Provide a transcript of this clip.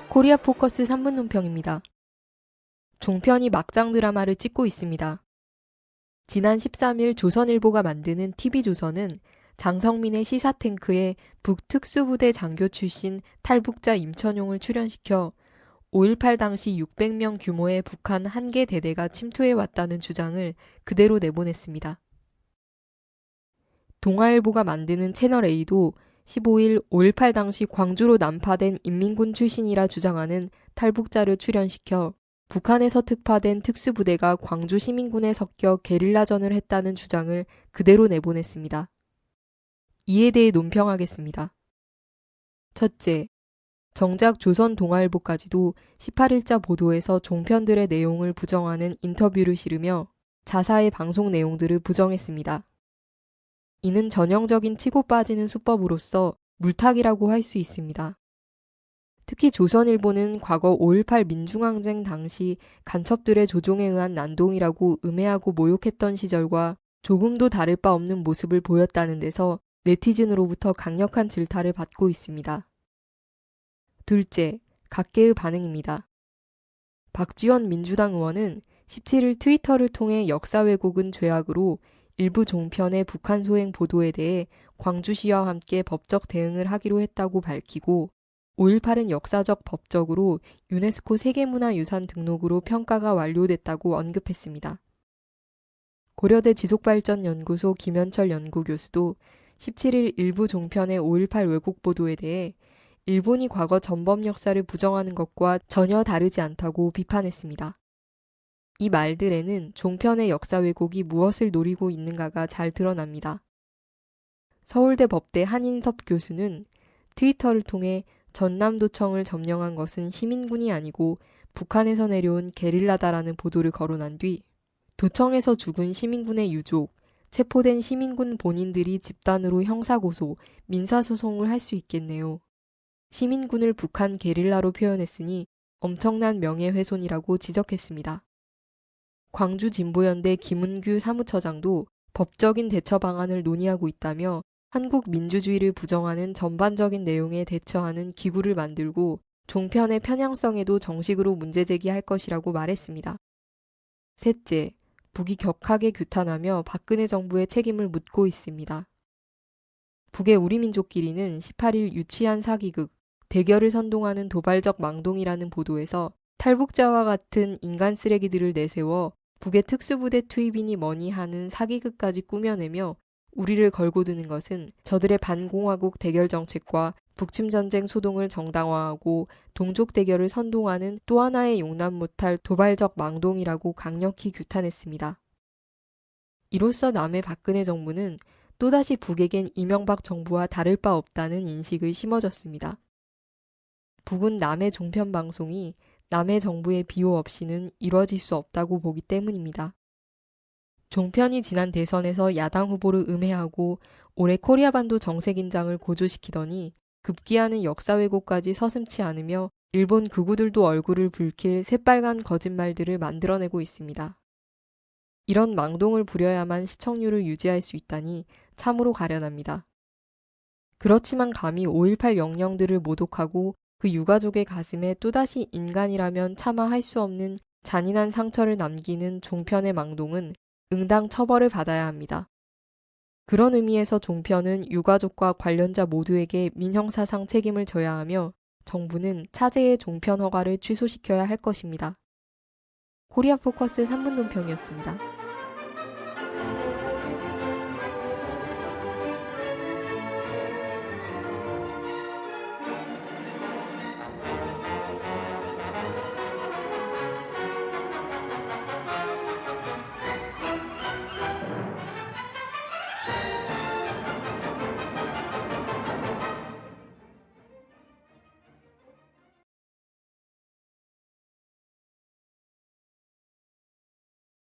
코리아 포커스 3분 논평입니다. 종편이 막장 드라마를 찍고 있습니다. 지난 13일 조선일보가 만드는 TV조선은 장성민의 시사탱크에 북특수부대 장교 출신 탈북자 임천용을 출연시켜 5.18 당시 600명 규모의 북한 한 개 대대가 침투해왔다는 주장을 그대로 내보냈습니다. 동아일보가 만드는 채널A도 15일 5.18 당시 광주로 난파된 인민군 출신이라 주장하는 탈북자를 출연시켜 북한에서 특파된 특수부대가 광주 시민군에 섞여 게릴라전을 했다는 주장을 그대로 내보냈습니다. 이에 대해 논평하겠습니다. 첫째, 정작 조선 동아일보까지도 18일자 보도에서 종편들의 내용을 부정하는 인터뷰를 실으며 자사의 방송 내용들을 부정했습니다. 이는 전형적인 치고 빠지는 수법으로서 물타기라고 할 수 있습니다. 특히 조선일보는 과거 5.18 민중항쟁 당시 간첩들의 조종에 의한 난동이라고 음해하고 모욕했던 시절과 조금도 다를 바 없는 모습을 보였다는 데서 네티즌으로부터 강력한 질타를 받고 있습니다. 둘째, 각계의 반응입니다. 박지원 민주당 의원은 17일 트위터를 통해 역사 왜곡은 죄악으로 일부 종편의 북한 소행 보도에 대해 광주시와 함께 법적 대응을 하기로 했다고 밝히고 5.18은 역사적 법적으로 유네스코 세계문화유산 등록으로 평가가 완료됐다고 언급했습니다. 고려대 지속발전연구소 김현철 연구교수도 17일 일부 종편의 5.18 왜곡 보도에 대해 일본이 과거 전범 역사를 부정하는 것과 전혀 다르지 않다고 비판했습니다. 이 말들에는 종편의 역사 왜곡이 무엇을 노리고 있는가가 잘 드러납니다. 서울대 법대 한인섭 교수는 트위터를 통해 전남도청을 점령한 것은 시민군이 아니고 북한에서 내려온 게릴라다라는 보도를 거론한 뒤 도청에서 죽은 시민군의 유족, 체포된 시민군 본인들이 집단으로 형사고소, 민사소송을 할 수 있겠네요. 시민군을 북한 게릴라로 표현했으니 엄청난 명예훼손이라고 지적했습니다. 광주 진보연대 김은규 사무처장도 법적인 대처 방안을 논의하고 있다며 한국 민주주의를 부정하는 전반적인 내용에 대처하는 기구를 만들고 종편의 편향성에도 정식으로 문제 제기할 것이라고 말했습니다. 셋째, 북이 격하게 규탄하며 박근혜 정부의 책임을 묻고 있습니다. 북의 우리민족끼리는 18일 유치한 사기극, 대결을 선동하는 도발적 망동이라는 보도에서 탈북자와 같은 인간 쓰레기들을 내세워 북의 특수부대 투입이니 뭐니 하는 사기극까지 꾸며내며 우리를 걸고 드는 것은 저들의 반공화국 대결 정책과 북침전쟁 소동을 정당화하고 동족 대결을 선동하는 또 하나의 용납 못할 도발적 망동이라고 강력히 규탄했습니다. 이로써 남의 박근혜 정부는 또다시 북에겐 이명박 정부와 다를 바 없다는 인식을 심어줬습니다. 북은 남의 종편 방송이 남의 정부의 비호 없이는 이뤄질 수 없다고 보기 때문입니다. 종편이 지난 대선에서 야당 후보를 음해하고 올해 코리아 반도 정세 긴장을 고조시키더니 급기야는 역사 왜곡까지 서슴지 않으며 일본 극우들도 얼굴을 붉힐 새빨간 거짓말들을 만들어내고 있습니다. 이런 망동을 부려야만 시청률을 유지할 수 있다니 참으로 가련합니다. 그렇지만 감히 5.18 영령들을 모독하고 그 유가족의 가슴에 또다시 인간이라면 차마 할 수 없는 잔인한 상처를 남기는 종편의 망동은 응당 처벌을 받아야 합니다. 그런 의미에서 종편은 유가족과 관련자 모두에게 민형사상 책임을 져야 하며 정부는 차제의 종편 허가를 취소시켜야 할 것입니다. 코리아 포커스 3분 논평이었습니다.